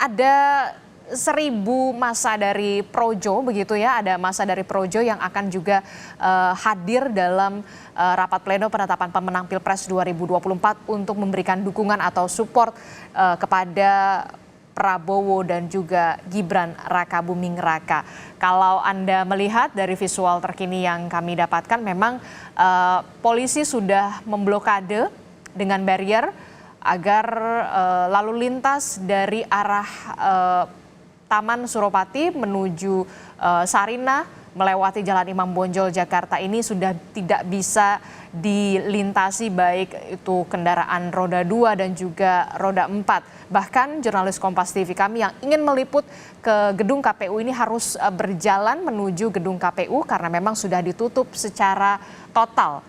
ada 1.000 massa dari Projo begitu ya, ada massa dari Projo yang akan juga hadir dalam rapat pleno penetapan pemenang Pilpres 2024 untuk memberikan dukungan atau support kepada Prabowo dan juga Gibran Rakabuming Raka. Kalau Anda melihat dari visual terkini yang kami dapatkan, memang polisi sudah memblokade dengan barrier agar lalu lintas dari arah Taman Suropati menuju Sarinah melewati Jalan Imam Bonjol Jakarta ini sudah tidak bisa dilintasi, baik itu kendaraan roda 2 dan juga roda 4. Bahkan jurnalis Kompas TV kami yang ingin meliput ke gedung KPU ini harus berjalan menuju gedung KPU karena memang sudah ditutup secara total.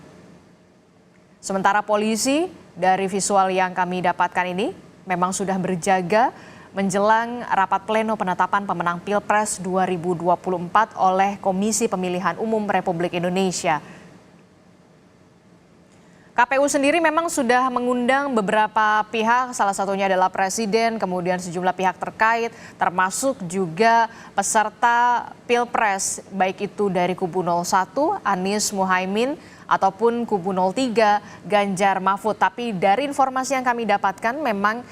Sementara polisi dari visual yang kami dapatkan ini memang sudah berjaga menjelang rapat pleno penetapan pemenang Pilpres 2024 oleh Komisi Pemilihan Umum Republik Indonesia. KPU sendiri memang sudah mengundang beberapa pihak, salah satunya adalah Presiden, kemudian sejumlah pihak terkait, termasuk juga peserta Pilpres, baik itu dari kubu 01, Anies Muhaimin, ataupun kubu 03 Ganjar Mahfud. Tapi dari informasi yang kami dapatkan memang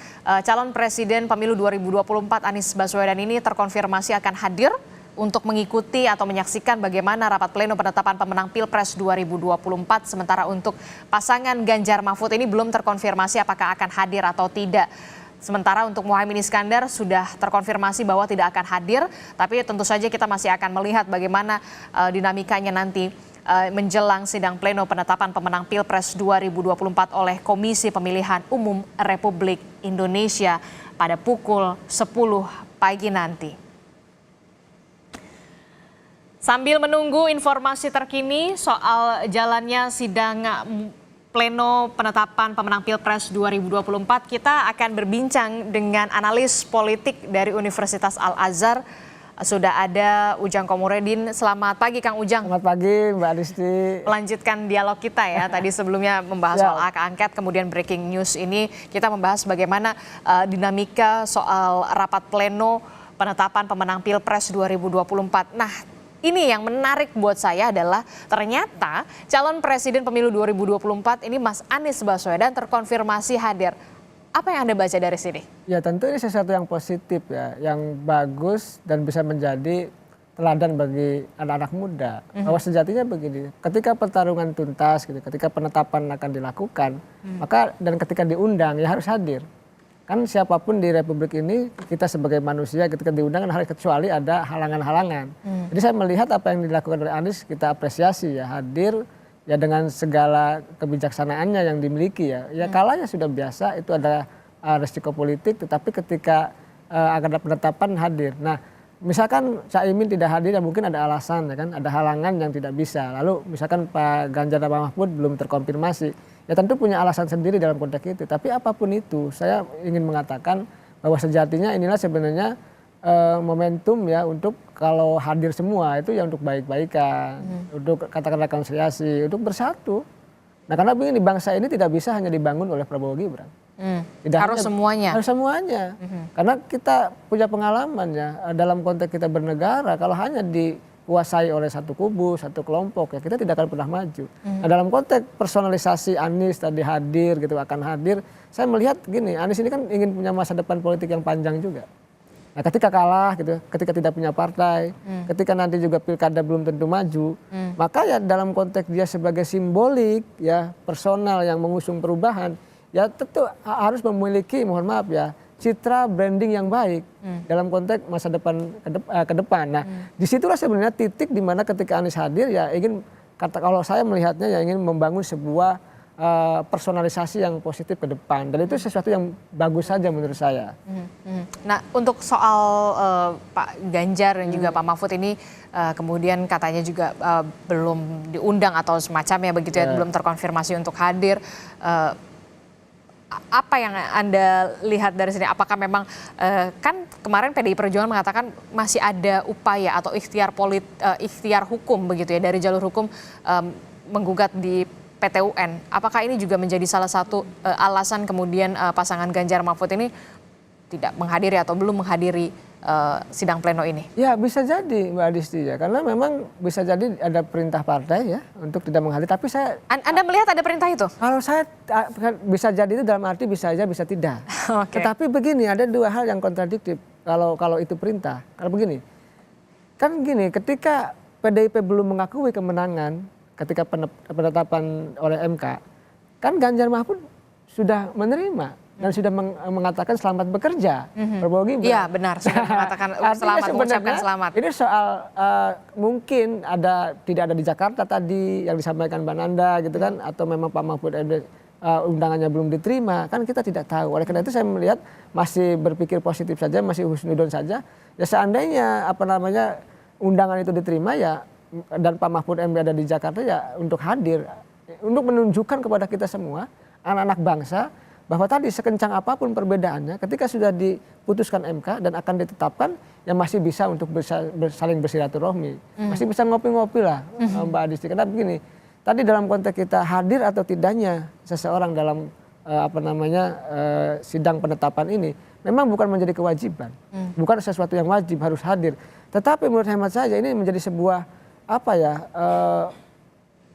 calon presiden pemilu 2024 Anies Baswedan ini terkonfirmasi akan hadir untuk mengikuti atau menyaksikan bagaimana rapat pleno penetapan pemenang Pilpres 2024. Sementara untuk pasangan Ganjar Mahfud ini belum terkonfirmasi apakah akan hadir atau tidak. Sementara untuk Muhaimin Iskandar sudah terkonfirmasi bahwa tidak akan hadir, tapi tentu saja kita masih akan melihat bagaimana dinamikanya nanti menjelang sidang pleno penetapan pemenang Pilpres 2024 oleh Komisi Pemilihan Umum Republik Indonesia pada pukul 10 pagi nanti. Sambil menunggu informasi terkini soal jalannya sidang pleno penetapan pemenang Pilpres 2024, kita akan berbincang dengan analis politik dari Universitas Al-Azhar. Sudah ada Ujang Komarudin. Selamat pagi Kang Ujang. Selamat pagi Mbak Adisti. Melanjutkan dialog kita ya. Tadi sebelumnya membahas soal hak angket, kemudian breaking news ini kita membahas bagaimana dinamika soal rapat pleno penetapan pemenang Pilpres 2024. Nah, ini yang menarik buat saya adalah ternyata calon presiden pemilu 2024 ini Mas Anies Baswedan terkonfirmasi hadir. Apa yang Anda baca dari sini? Ya tentu ini sesuatu yang positif ya, yang bagus dan bisa menjadi teladan bagi anak-anak muda. Bahwa sejatinya begini, ketika pertarungan tuntas, gitu, ketika penetapan akan dilakukan, maka dan ketika diundang ya harus hadir. Kan siapapun di Republik ini, kita sebagai manusia ketika diundang harus, kecuali ada halangan-halangan. Jadi saya melihat apa yang dilakukan oleh Anies kita apresiasi ya, hadir ya dengan segala kebijaksanaannya yang dimiliki ya. Ya kalanya sudah biasa, itu ada resiko politik, tetapi ketika akan ada penetapan hadir. Nah, misalkan Caimin tidak hadir ya mungkin ada alasan ya kan, ada halangan yang tidak bisa. Lalu misalkan Pak Ganjar dan Pak Mahfud belum terkonfirmasi. Ya tentu punya alasan sendiri dalam konteks itu. Tapi apapun itu, saya ingin mengatakan bahwa sejatinya inilah sebenarnya momentum ya untuk kalau hadir semua itu ya untuk baik-baikan, untuk katakanlah rekonsiliasi, untuk bersatu. Nah karena begini, bangsa ini tidak bisa hanya dibangun oleh Prabowo Gibran. Harus semuanya. Harus semuanya. Karena kita punya pengalaman ya dalam konteks kita bernegara, kalau hanya dikuasai oleh satu kubu, satu kelompok ya kita tidak akan pernah maju. Nah dalam konteks personalisasi Anies tadi hadir gitu, akan hadir, saya melihat gini, Anies ini kan ingin punya masa depan politik yang panjang juga. Nah ketika kalah gitu, ketika tidak punya partai, ketika nanti juga pilkada belum tentu maju, maka ya dalam konteks dia sebagai simbolik ya personal yang mengusung perubahan, ya tentu harus memiliki, mohon maaf ya, citra branding yang baik dalam konteks masa depan ke depan. Nah disitulah sebenarnya titik dimana ketika Anies hadir ya ingin, kalau saya melihatnya ya ingin membangun sebuah personalisasi yang positif ke depan, dan itu sesuatu yang bagus saja menurut saya. Nah untuk soal Pak Ganjar dan juga Pak Mahfud ini kemudian katanya juga belum diundang atau semacamnya begitu ya, belum terkonfirmasi untuk hadir. Apa yang Anda lihat dari sini? Apakah memang kan kemarin PDI Perjuangan mengatakan masih ada upaya atau ikhtiar hukum begitu ya dari jalur hukum menggugat di PT UN. Apakah ini juga menjadi salah satu alasan kemudian pasangan Ganjar Mahfud ini tidak menghadiri atau belum menghadiri sidang pleno ini? Ya bisa jadi Mbak Adisti ya, karena memang bisa jadi ada perintah partai ya untuk tidak menghadiri. Tapi saya, Anda melihat ada perintah itu? kalau saya bisa jadi itu dalam arti bisa aja bisa tidak. Oke. Tetapi begini, ada dua hal yang kontradiktif kalau itu perintah. Kalau begini, kan gini, ketika PDIP belum mengakui kemenangan ketika penetapan oleh MK, kan Ganjar Mahfud sudah menerima dan sudah mengatakan selamat bekerja. Prabowo Gibran. Iya benar, sudah mengatakan selamat, mengucapkan selamat. Ini soal mungkin tidak ada di Jakarta tadi yang disampaikan Mbak Nanda gitu kan, atau memang Pak Mahfud MD undangannya belum diterima, kan kita tidak tahu. Oleh karena itu saya melihat masih berpikir positif saja, masih husnudon saja. Ya seandainya undangan itu diterima ya, dan Pak Mahfud MD ada di Jakarta ya untuk hadir, untuk menunjukkan kepada kita semua anak-anak bangsa bahwa tadi sekencang apapun perbedaannya, ketika sudah diputuskan MK dan akan ditetapkan, ya masih bisa untuk saling bersilaturahmi, masih bisa ngopi-ngopi lah Mbak Adisti. Karena begini, tadi dalam konteks kita hadir atau tidaknya seseorang dalam sidang penetapan ini memang bukan menjadi kewajiban, bukan sesuatu yang wajib harus hadir. Tetapi menurut hemat saya ini menjadi sebuah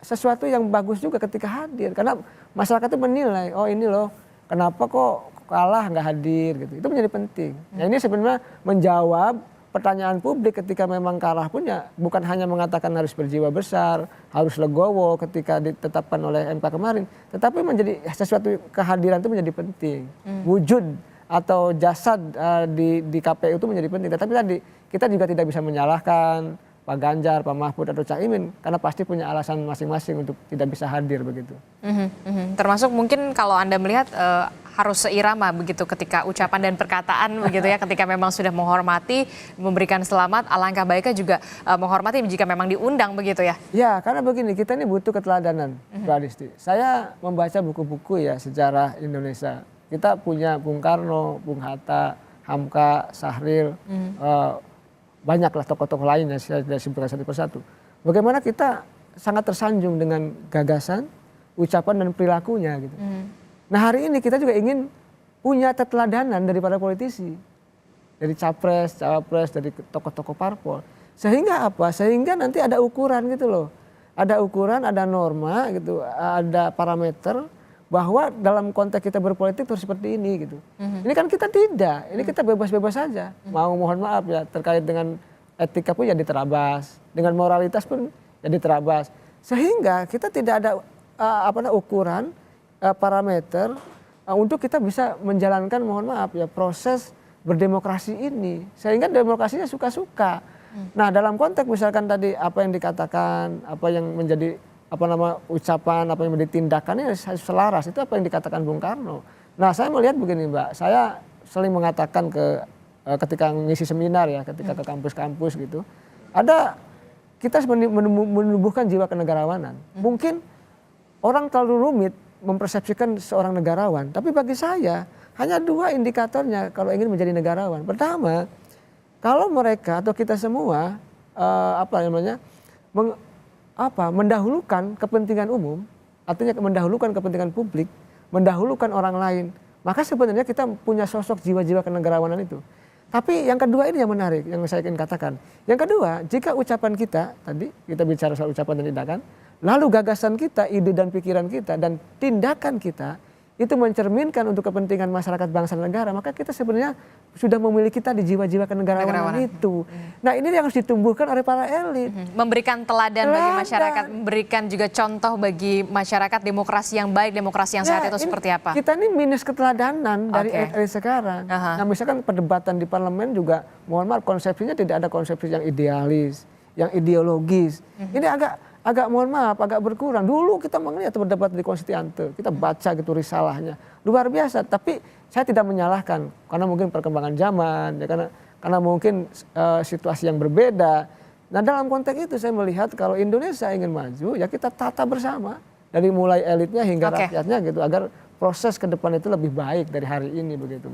sesuatu yang bagus juga ketika hadir, karena masyarakat itu menilai, oh ini loh kenapa kok kalah nggak hadir gitu. Itu menjadi penting. Nah ini sebenarnya menjawab pertanyaan publik ketika memang kalah pun ya bukan hanya mengatakan harus berjiwa besar, harus legowo ketika ditetapkan oleh MK kemarin, tetapi menjadi sesuatu kehadiran itu menjadi penting. Wujud atau jasad di KPU itu menjadi penting. Tetapi tadi kita juga tidak bisa menyalahkan Pak Ganjar, Pak Mahfud atau Cak Imin karena pasti punya alasan masing-masing untuk tidak bisa hadir begitu. Termasuk mungkin kalau Anda melihat harus seirama begitu ketika ucapan dan perkataan begitu ya, ketika memang sudah menghormati, memberikan selamat, alangkah baiknya juga menghormati jika memang diundang begitu ya. Ya, karena begini, kita ini butuh keteladanan, Mbak Adisti. Saya membaca buku-buku ya sejarah Indonesia. Kita punya Bung Karno, Bung Hatta, Hamka, Sahril, banyaklah tokoh-tokoh lainnya, saya tidak sebutkan satu persatu. Bagaimana kita sangat tersanjung dengan gagasan, ucapan dan perilakunya gitu. Nah hari ini kita juga ingin punya keteladanan dari para politisi, dari capres, cawapres, dari tokoh-tokoh parpol. Sehingga apa? Sehingga nanti ada ukuran gitu loh. Ada ukuran, ada norma gitu, ada parameter bahwa dalam konteks kita berpolitik harus seperti ini gitu. Ini kan kita tidak, ini kita bebas-bebas saja. Mau mohon maaf ya, terkait dengan etika pun ya diterabas, dengan moralitas pun ya diterabas. Sehingga kita tidak ada ukuran, parameter untuk kita bisa menjalankan mohon maaf ya proses berdemokrasi ini. Sehingga demokrasinya suka-suka. Nah dalam konteks misalkan tadi apa yang dikatakan, apa yang menjadi ucapan, apa yang menjadi tindakannya selaras, itu apa yang dikatakan Bung Karno. Nah saya melihat begini Mbak, saya sering mengatakan ketika ngisi seminar ya, ketika ke kampus-kampus gitu, kita menumbuhkan jiwa kenegarawanan. Mungkin orang terlalu rumit mempersepsikan seorang negarawan, tapi bagi saya hanya dua indikatornya kalau ingin menjadi negarawan. Pertama, kalau mereka atau kita semua mendahulukan kepentingan umum, artinya mendahulukan kepentingan publik, mendahulukan orang lain, maka sebenarnya kita punya sosok jiwa-jiwa kenegarawanan itu. Tapi yang kedua ini yang menarik, yang saya ingin katakan. Yang kedua, jika ucapan kita, tadi kita bicara soal ucapan dan tindakan, lalu gagasan kita, ide dan pikiran kita, dan tindakan kita, itu mencerminkan untuk kepentingan masyarakat bangsa dan negara, maka kita sebenarnya sudah memiliki tadi jiwa-jiwa kenegarawanan itu. Nah ini yang harus ditumbuhkan oleh para elit. Memberikan teladan bagi masyarakat, memberikan juga contoh bagi masyarakat demokrasi yang baik, demokrasi yang sehat itu seperti apa? Kita ini minus keteladanan dari elit sekarang. Nah misalkan perdebatan di parlemen juga, mohon maaf konsepsinya tidak ada konsepsi yang idealis, yang ideologis. Ini agak mohon maaf, agak berkurang. Dulu kita mengenai atau berdebat di Konstituante, kita baca gitu risalahnya, luar biasa. Tapi saya tidak menyalahkan, karena mungkin perkembangan zaman, ya karena mungkin situasi yang berbeda. Nah dalam konteks itu saya melihat kalau Indonesia ingin maju, ya kita tata bersama dari mulai elitnya hingga rakyatnya gitu, agar proses ke depan itu lebih baik dari hari ini begitu.